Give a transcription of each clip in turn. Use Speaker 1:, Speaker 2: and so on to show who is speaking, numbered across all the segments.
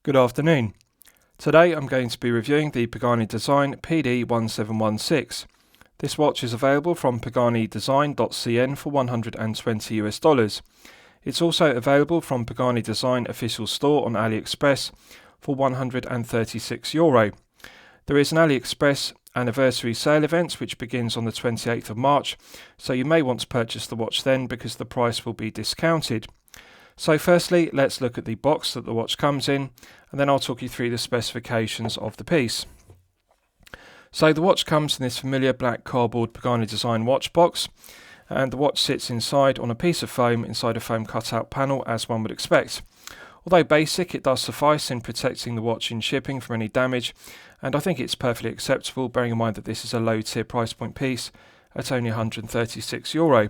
Speaker 1: Good afternoon. Today I'm going to be reviewing the Pagani Design PD-1716. This watch is available from paganidesign.cn for $120. It's also available from Pagani Design official store on AliExpress for €136. There is an AliExpress anniversary sale event which begins on the 28th of March, so you may want to purchase the watch then because the price will be discounted. So firstly, let's look at the box that the watch comes in, and then I'll talk you through the specifications of the piece. So the watch comes in this familiar black cardboard Pagani Design watch box, and the watch sits inside on a piece of foam inside a foam cutout panel, as one would expect. Although basic, it does suffice in protecting the watch in shipping from any damage, and I think it's perfectly acceptable, bearing in mind that this is a low tier price point piece at only €136.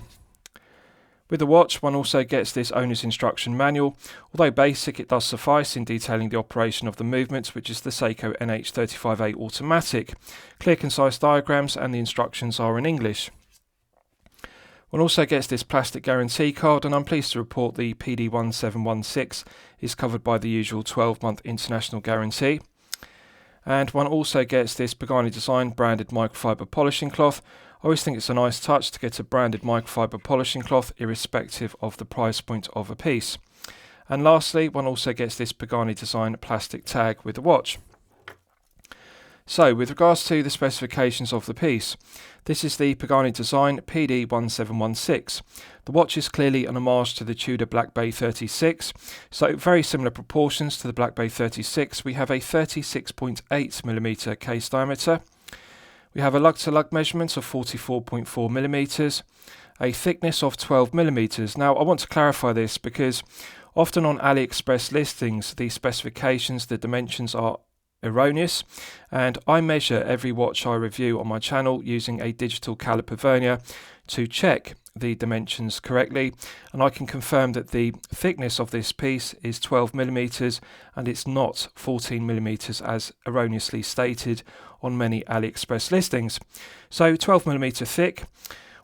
Speaker 1: With the watch, one also gets this owner's instruction manual. Although basic, it does suffice in detailing the operation of the movement, which is the Seiko NH35A automatic. Clear, concise diagrams, and the instructions are in English. One also gets this plastic guarantee card, and I'm pleased to report the PD-1716 is covered by the usual 12-month international guarantee. And one also gets this Pagani Design branded microfiber polishing cloth. I always think it's a nice touch to get a branded microfiber polishing cloth irrespective of the price point of a piece. And lastly, one also gets this Pagani Design plastic tag with the watch. So with regards to the specifications of the piece, this is the Pagani Design PD-1716. The watch is clearly an homage to the Tudor Black Bay 36, so very similar proportions to the Black Bay 36. We have a 36.8mm case diameter. We have a lug-to-lug measurement of 44.4mm, a thickness of 12mm. Now I want to clarify this because often on AliExpress listings the specifications, the dimensions are erroneous, and I measure every watch I review on my channel using a digital caliper vernier to check the dimensions correctly, and I can confirm that the thickness of this piece is 12mm and it's not 14mm as erroneously stated on many AliExpress listings. So 12mm thick.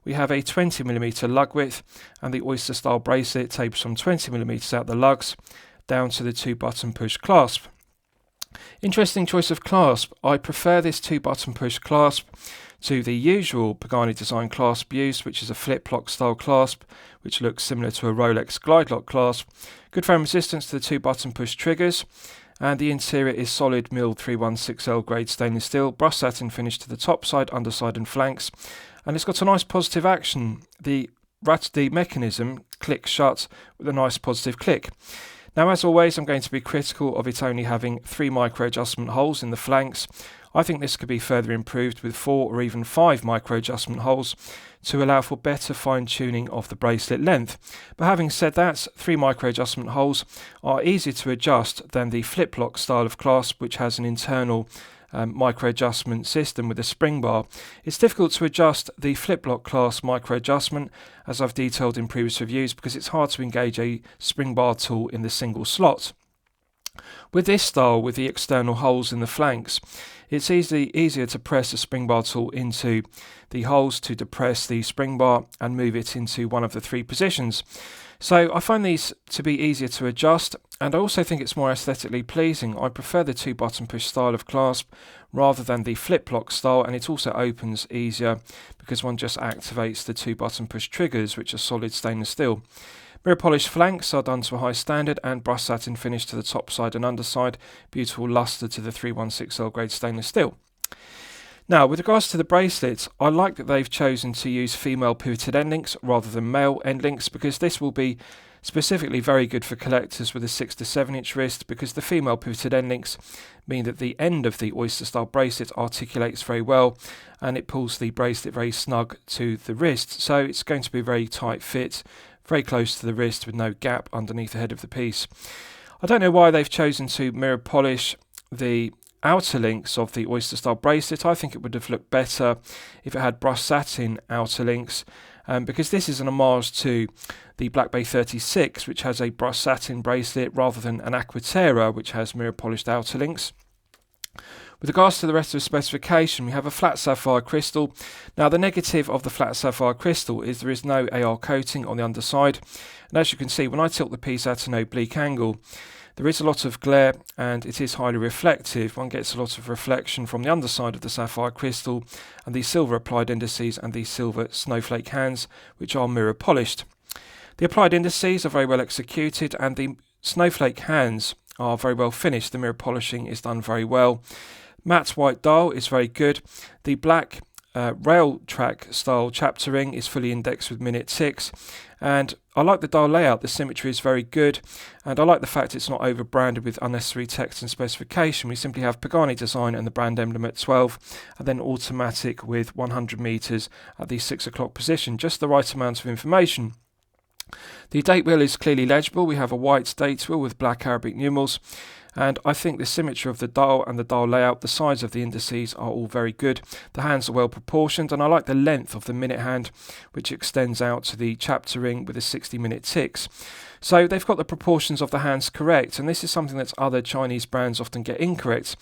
Speaker 1: We have a 20mm lug width, and the oyster style bracelet tapers from 20mm out the lugs down to the 2-button push clasp. Interesting choice of clasp. I prefer this 2-button push clasp to the usual Pagani Design clasp used, which is a flip-lock style clasp, which looks similar to a Rolex glide lock clasp. Good foam resistance to the 2-button push triggers, and the interior is solid milled 316L grade stainless steel, brushed satin finish to the top side, underside and flanks, and it's got a nice positive action. The mechanism clicks shut with a nice positive click. Now, as always, I'm going to be critical of it only having 3 micro adjustment holes in the flanks. I think this could be further improved with 4 or even 5 micro adjustment holes to allow for better fine tuning of the bracelet length. But having said that, 3 micro adjustment holes are easier to adjust than the flip lock style of clasp, which has an internal micro adjustment system with a spring bar. It's difficult to adjust the flip lock clasp micro adjustment, as I've detailed in previous reviews, because it's hard to engage a spring bar tool in the single slot. With this style, with the external holes in the flanks, it's easier to press a spring bar tool into the holes to depress the spring bar and move it into one of the 3 positions. So I find these to be easier to adjust, and I also think it's more aesthetically pleasing. I prefer the 2-button push style of clasp rather than the flip-lock style, and it also opens easier because one just activates the 2-button push triggers, which are solid stainless steel. Mirror polished flanks are done to a high standard, and brushed satin finish to the top side and underside, beautiful lustre to the 316L grade stainless steel. Now, with regards to the bracelets, I like that they've chosen to use female pivoted end links rather than male end links, because this will be specifically very good for collectors with a 6 to 7 inch wrist, because the female pivoted end links mean that the end of the oyster style bracelet articulates very well and it pulls the bracelet very snug to the wrist. So it's going to be a very tight fit, very close to the wrist with no gap underneath the head of the piece. I don't know why they've chosen to mirror polish the outer links of the oyster style bracelet. I think it would have looked better if it had brushed satin outer links, because this is an homage to the Black Bay 36, which has a brushed satin bracelet, rather than an Aquaterra, which has mirror polished outer links. With regards to the rest of the specification, we have a flat sapphire crystal. Now, the negative of the flat sapphire crystal is there is no AR coating on the underside, and as you can see, when I tilt the piece at an oblique angle, There is a lot of glare and it is highly reflective. One gets a lot of reflection from the underside of the Sapphire Crystal and the silver applied indices and the silver snowflake hands, which are mirror polished. The applied indices are very well executed and the snowflake hands are very well finished. The mirror polishing is done very well. Matte white dial is very good. The black rail track style chapter ring is fully indexed with minute ticks, and I like the dial layout. The symmetry is very good, and I like the fact it's not over branded with unnecessary text and specification. We simply have Pagani design and the brand emblem at 12, and then automatic with 100 meters at the 6 o'clock position, just the right amount of information. The date wheel is clearly legible. We have a white date wheel with black Arabic numerals, and I think the symmetry of the dial and the dial layout, the size of the indices are all very good. The hands are well proportioned, and I like the length of the minute hand, which extends out to the chapter ring with the 60-minute ticks. So they've got the proportions of the hands correct, and this is something that other Chinese brands often get incorrect.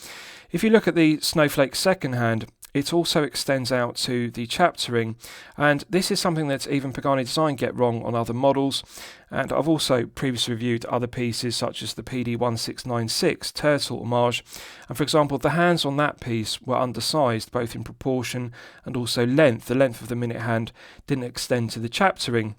Speaker 1: If you look at the Snowflake second hand, it also extends out to the chapter ring, and this is something that even Pagani Design get wrong on other models. And I've also previously reviewed other pieces such as the PD-1716 Turtle Homage, and for example the hands on that piece were undersized both in proportion and also length. The length of the minute hand didn't extend to the chapter ring.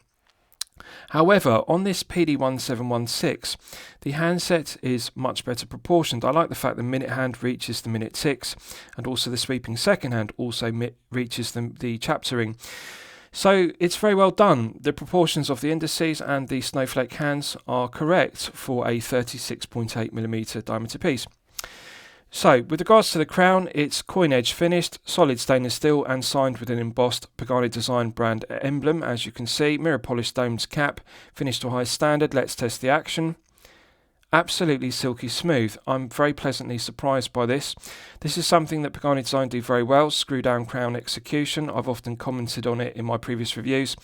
Speaker 1: However, on this PD-1716, the handset is much better proportioned. I like the fact the minute hand reaches the minute ticks, and also the sweeping second hand also reaches the chapter ring. So it's very well done. The proportions of the indices and the snowflake hands are correct for a 36.8mm diameter piece. So, with regards to the crown, it's coin edge finished, solid stainless steel and signed with an embossed Pagani Design brand emblem, as you can see. Mirror polished domed cap, finished to a high standard. Let's test the action. Absolutely silky smooth. I'm very pleasantly surprised by this. This is something that Pagani Design do very well, screw down crown execution. I've often commented on it in my previous reviews.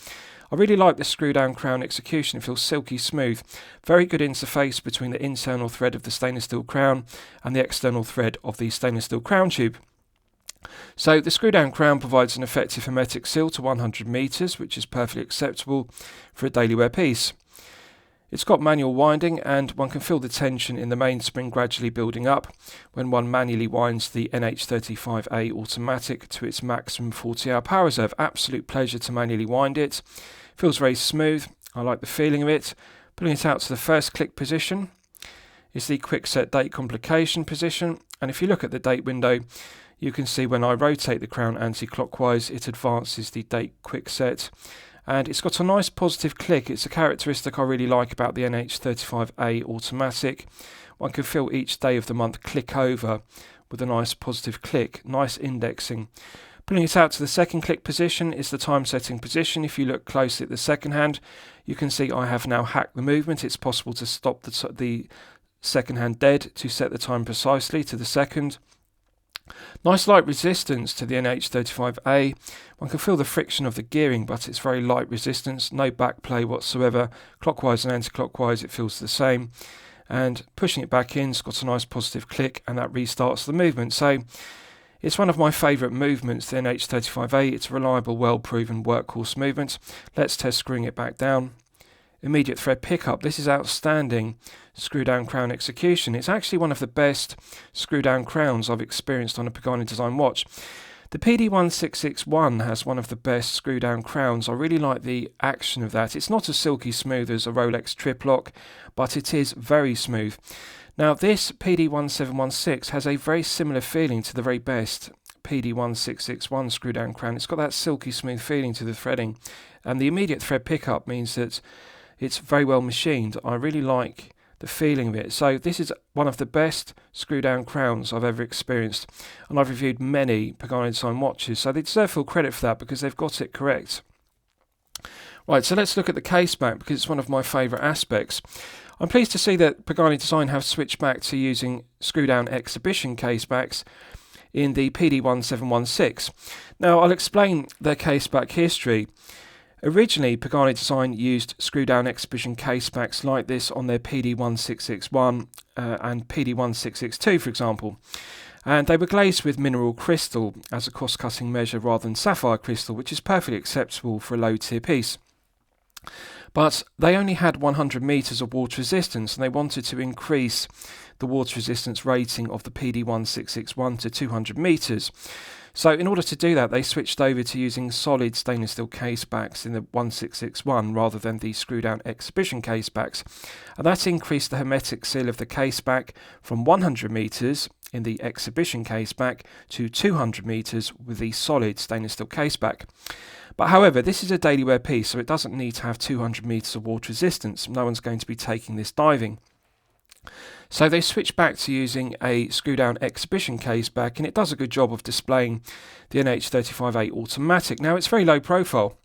Speaker 1: I really like the screw down crown execution. It feels silky smooth. Very good interface between the internal thread of the stainless steel crown and the external thread of the stainless steel crown tube. So the screw down crown provides an effective hermetic seal to 100 meters, which is perfectly acceptable for a daily wear piece. It's got manual winding, and one can feel the tension in the mainspring gradually building up when one manually winds the NH35A automatic to its maximum 40-hour power reserve. Absolute pleasure to manually wind it. Feels very smooth. I like the feeling of it. Pulling it out to the first click position is the quick set date complication position, and if you look at the date window, you can see when I rotate the crown anti-clockwise, it advances the date quick set. And it's got a nice positive click. It's a characteristic I really like about the NH35A automatic. One can feel each day of the month click over with a nice positive click, nice indexing. Pulling it out to the second click position is the time setting position. If you look closely at the second hand, you can see I have now hacked the movement. It's possible to stop the second hand dead to set the time precisely to the second. Nice light resistance to the NH35A. One can feel the friction of the gearing, but it's very light resistance, no back play whatsoever. Clockwise and anti-clockwise it feels the same. And pushing it back in, it's got a nice positive click, and that restarts the movement. So it's one of my favourite movements, the NH35A. It's a reliable, well-proven workhorse movement. Let's test screwing it back down. Immediate thread pickup. This is outstanding screw down crown execution. It's actually one of the best screw down crowns I've experienced on a Pagani Design watch. The PD-1661 has one of the best screw down crowns. I really like the action of that. It's not as silky smooth as a Rolex Triplock, but it is very smooth. Now this PD-1716 has a very similar feeling to the very best PD-1661 screw down crown. It's got that silky smooth feeling to the threading, and the immediate thread pickup means that it's very well machined. I really like the feeling of it. So this is one of the best screw down crowns I've ever experienced, and I've reviewed many Pagani Design watches, so they deserve full credit for that because they've got it correct. Right, so let's look at the case back because it's one of my favourite aspects. I'm pleased to see that Pagani Design have switched back to using screw down exhibition case backs in the PD-1716. Now I'll explain their case back history. Originally, Pagani Design used screw-down exhibition case backs like this on their PD-1661 and PD-1662, for example. And they were glazed with mineral crystal as a cost-cutting measure rather than sapphire crystal, which is perfectly acceptable for a low-tier piece. But they only had 100 meters of water resistance, and they wanted to increase the water resistance rating of the PD-1716 to 200 meters. So in order to do that, they switched over to using solid stainless steel case backs in the 1661 rather than the screw-down exhibition case backs, and that increased the hermetic seal of the case back from 100 meters in the exhibition case back to 200 meters with the solid stainless steel case back. But however, this is a daily wear piece, so it doesn't need to have 200 meters of water resistance. No one's going to be taking this diving. So they switched back to using a screw-down exhibition case back, and it does a good job of displaying the NH35A automatic. Now, it's very low profile,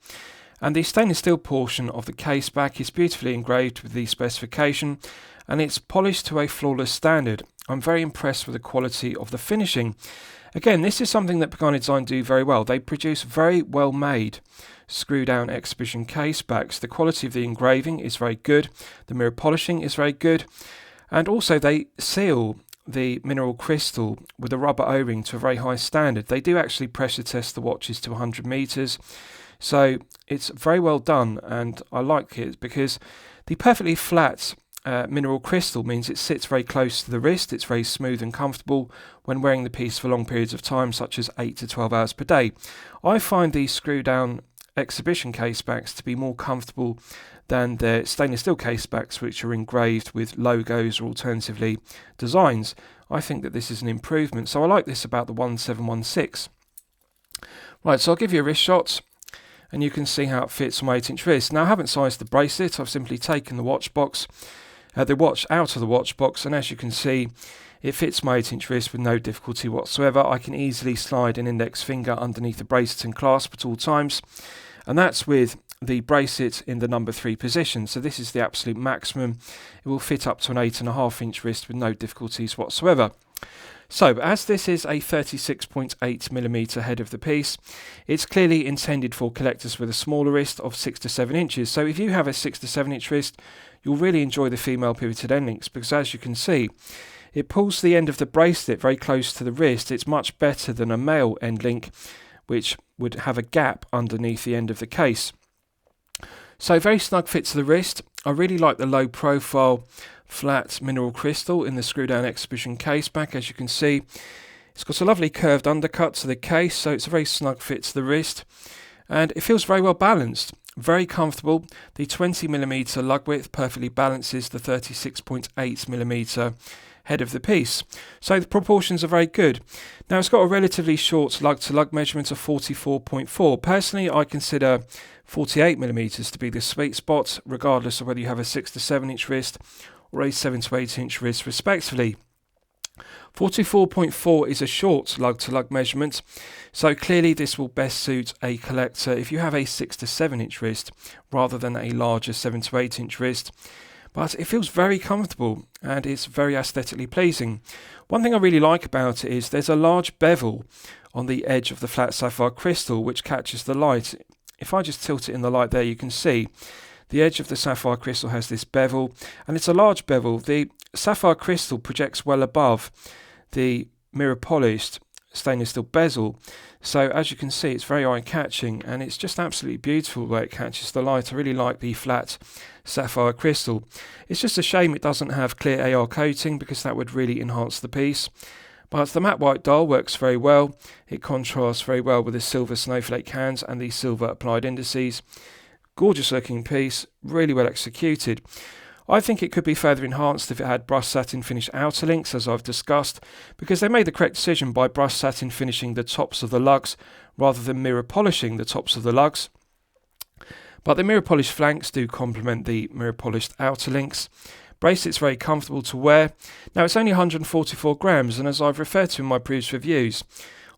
Speaker 1: and the stainless steel portion of the case back is beautifully engraved with the specification, and it's polished to a flawless standard. I'm very impressed with the quality of the finishing. Again, this is something that Pagani Design do very well. They produce very well made screw-down exhibition case backs. The quality of the engraving is very good, the mirror polishing is very good, and also they seal the mineral crystal with a rubber O-ring to a very high standard. They do actually pressure test the watches to 100 meters, so it's very well done, and I like it because the perfectly flat mineral crystal means it sits very close to the wrist. It's very smooth and comfortable when wearing the piece for long periods of time, such as 8 to 12 hours per day. I find these screw-down exhibition case backs to be more comfortable than the stainless steel case backs, which are engraved with logos or alternatively designs. I think that this is an improvement, so I like this about the 1716. Right, so I'll give you a wrist shot, and you can see how it fits on my 8-inch wrist. Now, I haven't sized the bracelet. I've simply taken the watch out of the watch box, and as you can see, it fits my 8-inch wrist with no difficulty whatsoever. I can easily slide an index finger underneath the bracelet and clasp at all times, and that's with the bracelet in the number 3 position. So this is the absolute maximum. It will fit up to an 8.5-inch wrist with no difficulties whatsoever. So, as this is a 36.8mm head of the piece, it's clearly intended for collectors with a smaller wrist of 6 to 7 inches. So if you have a 6 to 7 inch wrist, you'll really enjoy the female pivoted end links, because as you can see, it pulls the end of the bracelet very close to the wrist. It's much better than a male end link, which would have a gap underneath the end of the case. So very snug fit to the wrist. I really like the low profile flat mineral crystal in the screw down exhibition case back. As you can see, it's got a lovely curved undercut to the case, so it's a very snug fit to the wrist, and it feels very well balanced, very comfortable. The 20mm lug width perfectly balances the 36.8mm head of the piece, so the proportions are very good. Now, it's got a relatively short lug to lug measurement of 44.4. Personally, I consider 48mm to be the sweet spot, regardless of whether you have a 6 to 7 inch wrist or a 7 to 8 inch wrist respectively. 44.4 is a short lug to lug measurement, so clearly this will best suit a collector if you have a 6 to 7 inch wrist rather than a larger 7 to 8 inch wrist. But it feels very comfortable and it's very aesthetically pleasing. One thing I really like about it is there's a large bevel on the edge of the flat sapphire crystal which catches the light. If I just tilt it in the light there, you can see the edge of the sapphire crystal has this bevel, and it's a large bevel. The sapphire crystal projects well above the mirror polished stainless steel bezel, so as you can see, it's very eye-catching and it's just absolutely beautiful where it catches the light. I really like the flat sapphire crystal. It's just a shame it doesn't have clear AR coating, because that would really enhance the piece. But the matte white dial works very well. It contrasts very well with the silver snowflake hands and the silver applied indices. Gorgeous looking piece, really well executed. I think it could be further enhanced if it had brushed satin finish outer links, as I've discussed, because they made the correct decision by brushed satin finishing the tops of the lugs rather than mirror polishing the tops of the lugs. But the mirror polished flanks do complement the mirror polished outer links. Bracelet's very comfortable to wear. Now, it's only 144 grams, and as I've referred to in my previous reviews,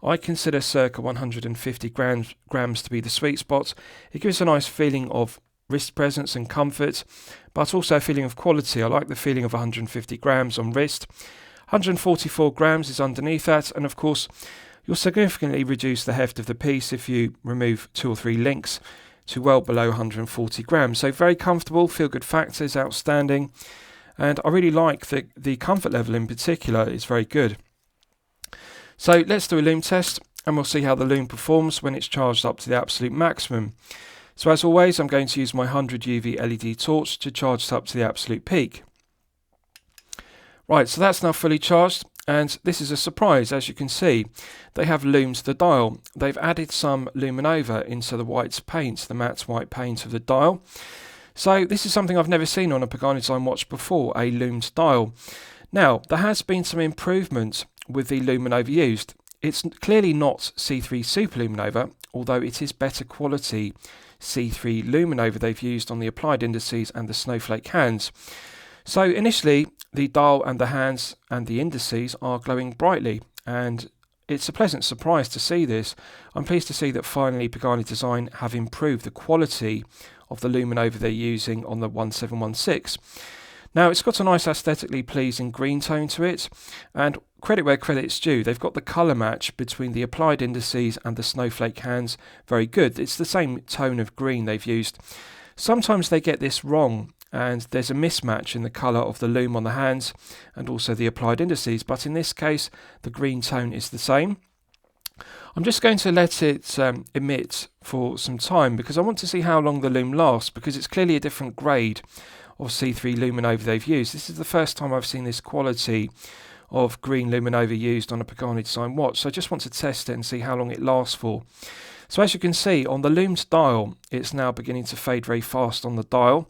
Speaker 1: I consider circa 150 grams to be the sweet spot. It gives a nice feeling of wrist presence and comfort, but also a feeling of quality. I like the feeling of 150 grams on wrist. 144 grams is underneath that, and of course, you'll significantly reduce the heft of the piece if you remove 2 or 3 links to well below 140 grams. So very comfortable, feel good factor is outstanding. And I really like the comfort level in particular is very good. So let's do a loom test and we'll see how the loom performs when it's charged up to the absolute maximum. So as always, I'm going to use my 100 UV LED torch to charge it up to the absolute peak. Right, so that's now fully charged, and this is a surprise. As you can see, they have loomed the dial. They've added some Luminova into the white paint, the matte white paint of the dial. So this is something I've never seen on a Pagani Design watch before, a loomed dial. Now, there has been some improvement with the Luminova used. It's clearly not C3 Super Luminova, although it is better quality C3 Luminova they've used on the applied indices and the snowflake hands. So initially, the dial and the hands and the indices are glowing brightly, and it's a pleasant surprise to see this. I'm pleased to see that finally Pagani Design have improved the quality of the Luminova they're using on the 1716. Now, it's got a nice aesthetically pleasing green tone to it, and credit where credit's due, they've got the colour match between the applied indices and the snowflake hands very good. It's the same tone of green they've used. Sometimes they get this wrong, and there's a mismatch in the colour of the loom on the hands and also the applied indices, but in this case the green tone is the same. I'm just going to let it emit for some time because I want to see how long the loom lasts, because it's clearly a different grade of C3 Luminova they've used. This is the first time I've seen this quality of green Luminova used on a Pagani Design watch, so I just want to test it and see how long it lasts for. So as you can see on the loomed dial, it's now beginning to fade very fast on the dial,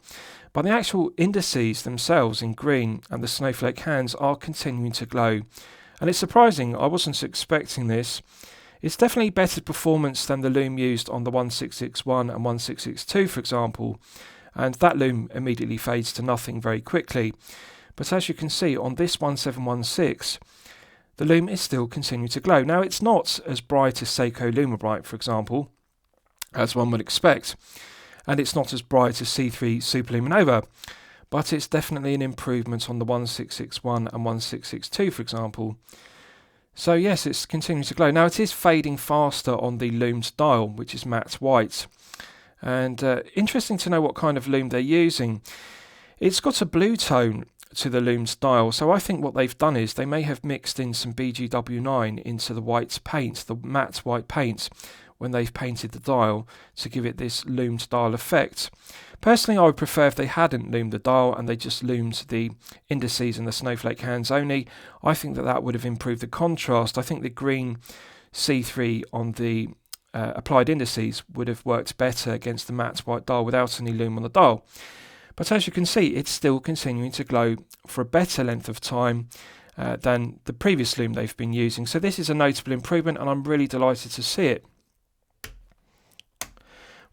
Speaker 1: but the actual indices themselves in green and the snowflake hands are continuing to glow. And it's surprising, I wasn't expecting this. It's definitely better performance than the loom used on the 1661 and 1662, for example, and that loom immediately fades to nothing very quickly. But as you can see on this 1716, the loom is still continuing to glow. Now, it's not as bright as Seiko Lumibright, for example, as one would expect, and it's not as bright as C3 Super Luminova, but it's definitely an improvement on the 1661 and 1662, for example. So yes, it's continuing to glow. Now, it is fading faster on the loomed dial, which is matte white. And interesting to know what kind of loom they're using. It's got a blue tone to the loomed dial, so I think what they've done is they may have mixed in some BGW9 into the white paint, the matte white paint, when they've painted the dial to give it this loomed dial effect. Personally, I would prefer if they hadn't loomed the dial and they just loomed the indices and the snowflake hands only. I think that would have improved the contrast. I think the green C3 on the applied indices would have worked better against the matte white dial without any loom on the dial. But as you can see, it's still continuing to glow for a better length of time than the previous loom they've been using. So this is a notable improvement, and I'm really delighted to see it.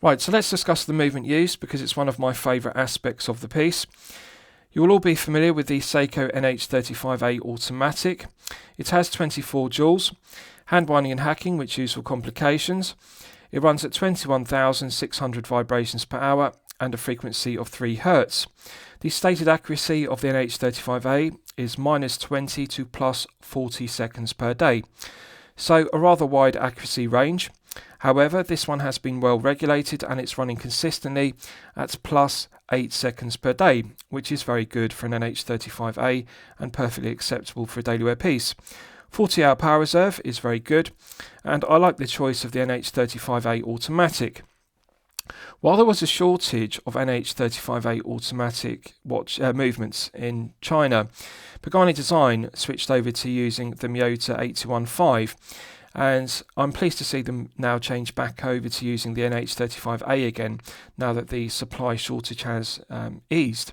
Speaker 1: Right, so let's discuss the movement used, because it's one of my favourite aspects of the piece. You will all be familiar with the Seiko NH35A Automatic. It has 24 joules, hand winding and hacking, which use for complications. It runs at 21,600 vibrations per hour and a frequency of 3 Hz. The stated accuracy of the NH35A is -20 to +40 seconds per day, so a rather wide accuracy range. However, this one has been well regulated and it's running consistently at +8 seconds per day, which is very good for an NH35A and perfectly acceptable for a daily wear piece. 40-hour power reserve is very good, and I like the choice of the NH35A Automatic. While there was a shortage of NH35A automatic watch movements in China, Pagani Design switched over to using the Miyota 8215, and I'm pleased to see them now change back over to using the NH35A again, now that the supply shortage has eased.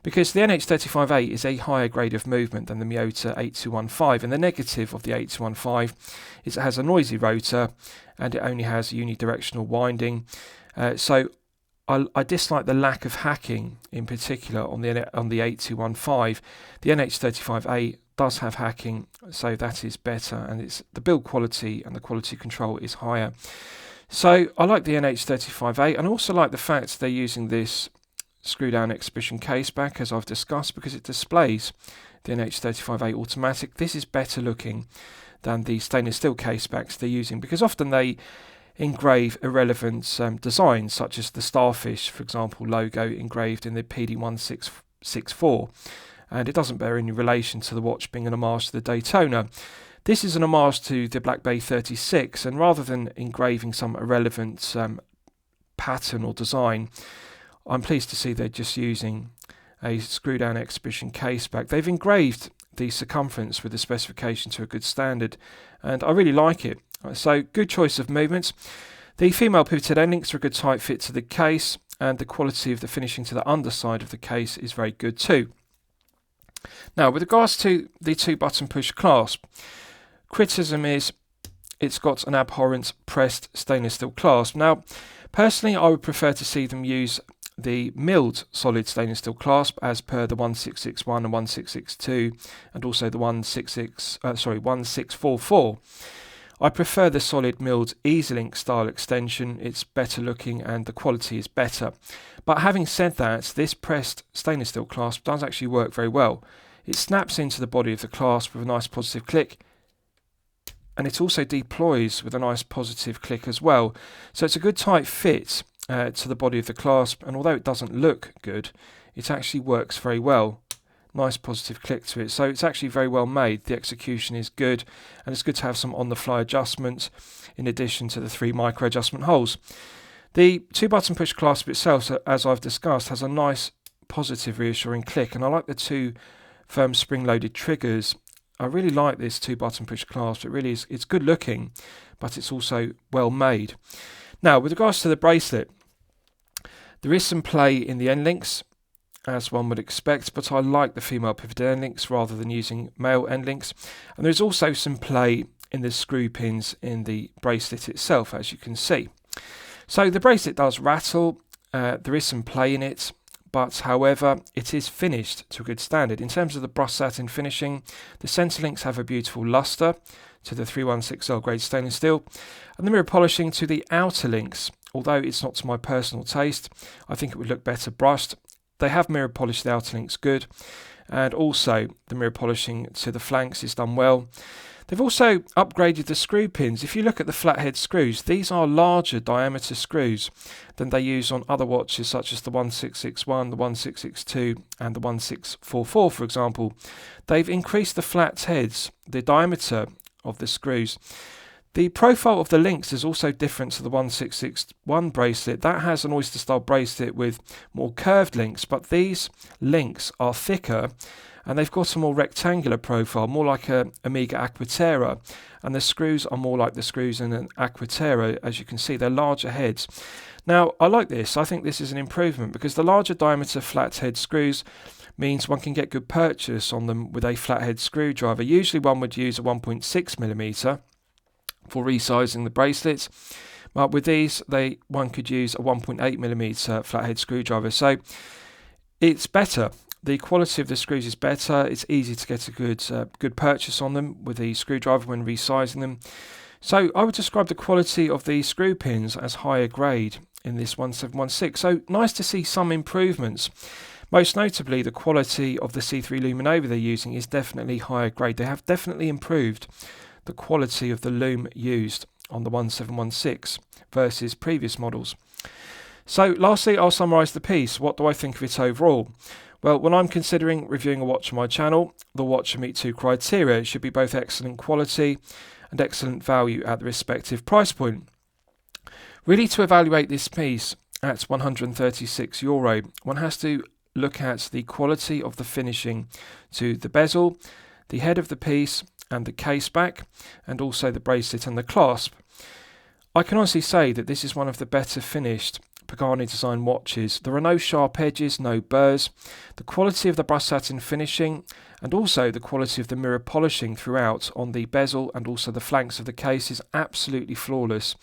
Speaker 1: Because the NH35A is a higher grade of movement than the Miyota 8215, and the negative of the 8215 is it has a noisy rotor and it only has unidirectional winding. So I dislike the lack of hacking, in particular on the 8215. The NH35A does have hacking, so that is better, and it's the build quality and the quality control is higher. So I like the NH35A, and also like the fact they're using this screw down exhibition case back, as I've discussed, because it displays the NH35A Automatic. This is better looking than the stainless steel case backs they're using, because often they engrave irrelevant designs, such as the starfish, for example, logo engraved in the PD-1716, and it doesn't bear any relation to the watch being an homage to the Daytona. This is an homage to the Black Bay 36, and rather than engraving some irrelevant pattern or design. I'm pleased to see they're just using a screw-down exhibition case back. They've engraved the circumference with the specification to a good standard, and I really like it. So good choice of movements. The female pivoted end links are a good tight fit to the case, and the quality of the finishing to the underside of the case is very good too. Now, with regards to the 2-button push clasp, criticism is it's got an abhorrent pressed stainless steel clasp. Now, personally, I would prefer to see them use the milled solid stainless steel clasp as per the 1661 and 1662, and also the 1644. I prefer the solid milled EasyLink style extension. It's better looking and the quality is better. But having said that, this pressed stainless steel clasp does actually work very well. It snaps into the body of the clasp with a nice positive click, and it also deploys with a nice positive click as well. So it's a good tight fit to the body of the clasp, and although it doesn't look good, it actually works very well. Nice positive click to it, so it's actually very well made. The execution is good, and it's good to have some on-the-fly adjustment in addition to the 3 micro adjustment holes. The 2-button push clasp itself, as I've discussed, has a nice positive reassuring click, and I like the 2 firm spring-loaded triggers. I really like this 2-button push clasp. It really is. It's good looking, but it's also well made. Now, with regards to the bracelet, there is some play in the end links, as one would expect, but I like the female pivoted end links rather than using male end links. And there is also some play in the screw pins in the bracelet itself, as you can see. So the bracelet does rattle. There is some play in it, but however, it is finished to a good standard. In terms of the brushed satin finishing, the centre links have a beautiful lustre to the 316L grade stainless steel, and the mirror polishing to the outer links, although it's not to my personal taste, I think it would look better brushed. They have mirror polished the outer links good, and also the mirror polishing to the flanks is done well. They've also upgraded the screw pins. If you look at the flathead screws, these are larger diameter screws than they use on other watches such as the 1661, the 1662 and the 1644, for example. They've increased the flat heads, the diameter of the screws. The profile of the links is also different to the 1661 bracelet. That has an oyster style bracelet with more curved links, but these links are thicker and they've got a more rectangular profile, more like a Omega Aquaterra, and the screws are more like the screws in an Aquaterra. As you can see, they're larger heads. Now, I like this. I think this is an improvement because the larger diameter flathead screws means one can get good purchase on them with a flathead screwdriver. Usually one would use a 1.6mm for resizing the bracelets, but with these one could use a 1.8mm flathead screwdriver, so it's better. The quality of the screws is better. It's easy to get a good purchase on them with the screwdriver when resizing them. So I would describe the quality of the screw pins as higher grade in this 1716. So nice to see some improvements. Most notably, the quality of the C3 Luminova they're using is definitely higher grade. They have definitely improved the quality of the loom used on the 1716 versus previous models. So lastly, I'll summarise the piece. What do I think of it overall? Well, when I'm considering reviewing a watch on my channel, the watch should meet 2 criteria. It should be both excellent quality and excellent value at the respective price point. Really, to evaluate this piece at €136, one has to look at the quality of the finishing to the bezel, the head of the piece and the case back, and also the bracelet and the clasp. I can honestly say that this is one of the better finished Pagani design watches. There are no sharp edges, no burrs. The quality of the brushed satin finishing and also the quality of the mirror polishing throughout on the bezel and also the flanks of the case is absolutely flawless.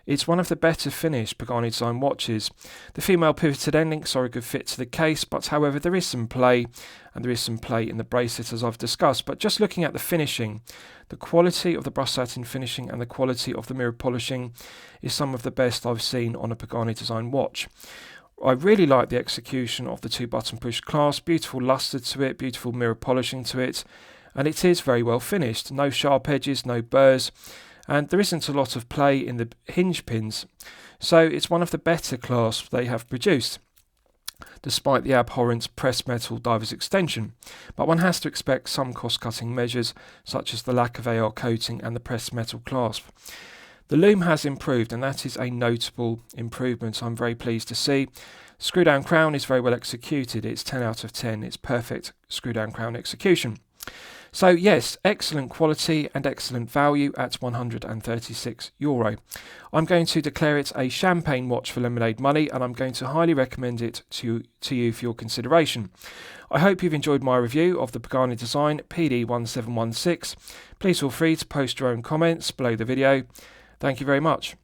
Speaker 1: It's one of the better finished Pagani design watches. The female pivoted end links are a good fit to the case, but however there is some play, and there is some play in the bracelet as I've discussed. But just looking at the finishing, the quality of the brushed satin finishing and the quality of the mirror polishing is some of the best I've seen on a Pagani design watch. I really like the execution of the 2-button push clasp, beautiful lustre to it, beautiful mirror polishing to it, and it is very well finished. No sharp edges, no burrs. And there isn't a lot of play in the hinge pins, so it's one of the better clasps they have produced, despite the abhorrent pressed metal diver's extension. But one has to expect some cost-cutting measures, such as the lack of AR coating and the pressed metal clasp. The loom has improved, and that is a notable improvement I'm very pleased to see. Screw down crown is very well executed. It's 10 out of 10. It's perfect screw down crown execution. So yes, excellent quality and excellent value at €136. I'm going to declare it a champagne watch for lemonade money, and I'm going to highly recommend it to you for your consideration. I hope you've enjoyed my review of the Pagani Design PD-1716. Please feel free to post your own comments below the video. Thank you very much.